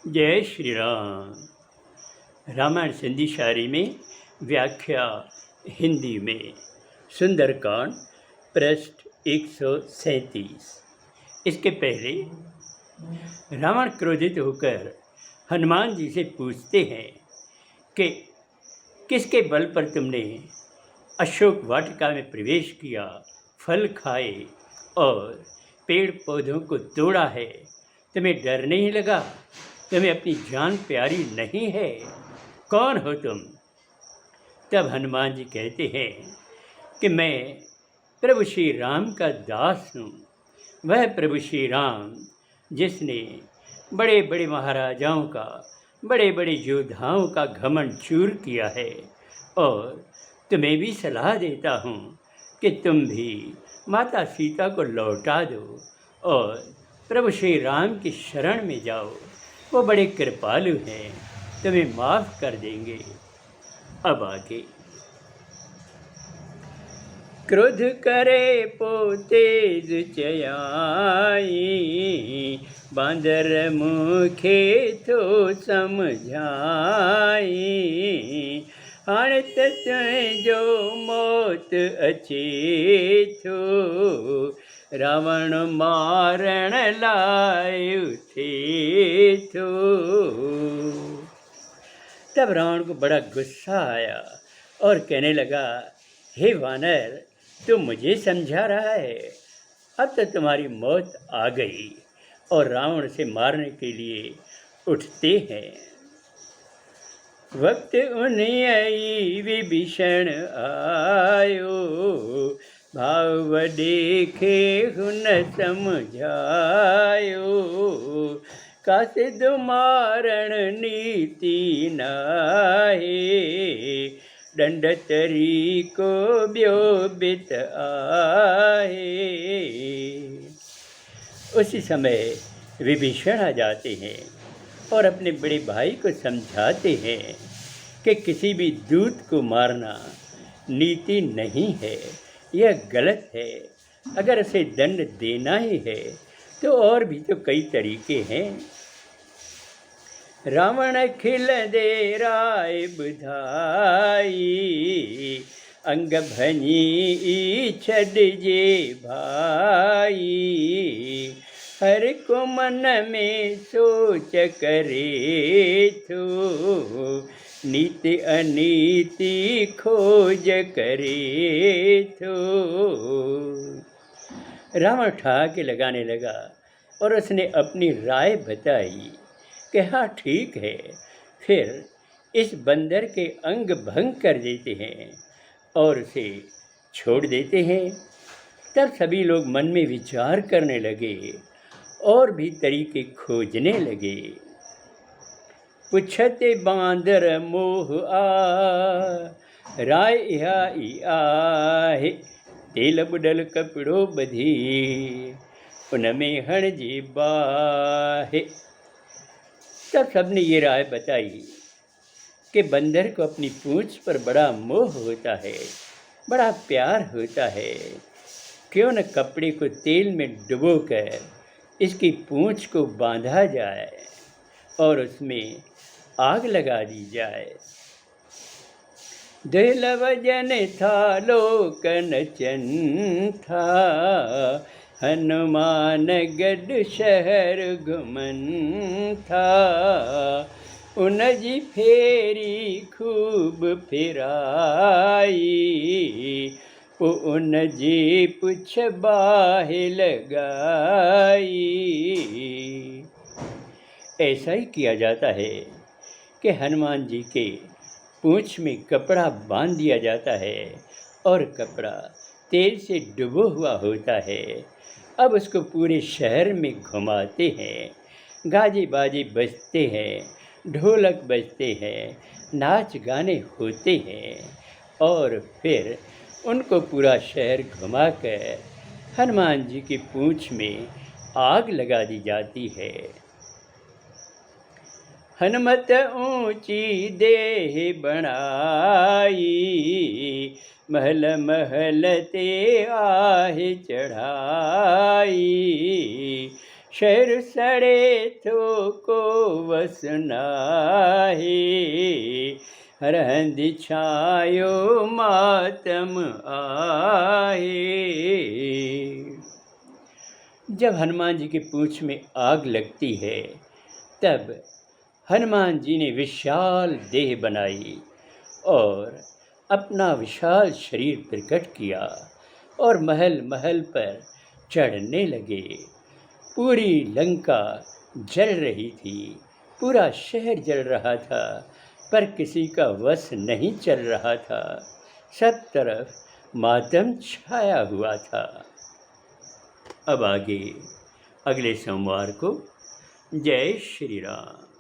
जय श्री राम। रामायण संदेशारी में व्याख्या हिंदी में सुंदरकांड पृष्ठ 137। इसके पहले रावण क्रोधित होकर हनुमान जी से पूछते हैं कि किसके बल पर तुमने अशोक वाटिका में प्रवेश किया, फल खाए और पेड़ पौधों को तोड़ा है? तुम्हें डर नहीं लगा? तुम्हें अपनी जान प्यारी नहीं है? कौन हो तुम? तब हनुमान जी कहते हैं कि मैं प्रभु श्री राम का दास हूँ। वह प्रभु श्री राम जिसने बड़े बड़े महाराजाओं का, बड़े बड़े योद्धाओं का घमंड चूर किया है। और तुम्हें भी सलाह देता हूँ कि तुम भी माता सीता को लौटा दो और प्रभु श्री राम की शरण में जाओ। वो बड़े कृपालु हैं, तुम्हें माफ़ कर देंगे। अब आगे। क्रोध करे पोतेज चयाई, बांदर मुखे तो समझाई। हणत जो मौत अच्छी थो, रावण मारण लायु थे थो। तब रावण को बड़ा गुस्सा आया और कहने लगा, हे वानर, तू मुझे समझा रहा है? अब तो तुम्हारी मौत आ गई। और रावण से मारने के लिए उठते हैं। वक्त उन्हें आई विभीषण आयो, भाव देखे हुन समझायो। कासिद मारण नीति नाहे, दंड तरी को ब्योबित आहे। उसी समय विभीषण आ जाते हैं और अपने बड़े भाई को समझाते हैं कि किसी भी दूत को मारना नीति नहीं है, यह गलत है। अगर उसे दंड देना ही है तो और भी तो कई तरीके हैं। रावण खिल दे राय बुधाई, अंग भनी छद जे भाई। हर को मन में सोच करे थो, नीति अनीति खोज करे थो। रावण ठहाके लगाने लगा और उसने अपनी राय बताई कि हाँ ठीक है, फिर इस बंदर के अंग भंग कर देते हैं और उसे छोड़ देते हैं। तब सभी लोग मन में विचार करने लगे और भी तरीके खोजने लगे। पुछते बांदर मोह आ, राय आहे। तेल बुडल कपड़ो बधी, उनमें हण जी बाहे। तब सबने ये राय बताई कि बंदर को अपनी पूंछ पर बड़ा मोह होता है, बड़ा प्यार होता है। क्यों न कपड़े को तेल में डुबोकर इसकी पूंछ को बांधा जाए और उसमें आग लगा दी जाए। दुर्लभजन था लोकन चंथा, हनुमान गढ़ शहर घुमन था। उनजी फेरी खूब फिराई, उनजी पुछ बाहे लगाई। ऐसा ही किया जाता है कि हनुमान जी के पूंछ में कपड़ा बांध दिया जाता है और कपड़ा तेल से डुबो हुआ होता है। अब उसको पूरे शहर में घुमाते हैं, गाजे बाजे बजते हैं, ढोलक बजते हैं, नाच गाने होते हैं और फिर उनको पूरा शहर घुमाकर हनुमान जी की पूंछ में आग लगा दी जाती है। हनुमत ऊंची देह बनाई, महल महल ते आहे चढ़ाई। शहर सड़े तो को वस नाहे, रहंद छायो मातम आहे। जब हनुमान जी की पूंछ में आग लगती है, तब हनुमान जी ने विशाल देह बनाई और अपना विशाल शरीर प्रकट किया और महल महल पर चढ़ने लगे। पूरी लंका जल रही थी, पूरा शहर जल रहा था, पर किसी का वश नहीं चल रहा था। सब तरफ मातम छाया हुआ था। अब आगे अगले सोमवार को। जय श्री राम।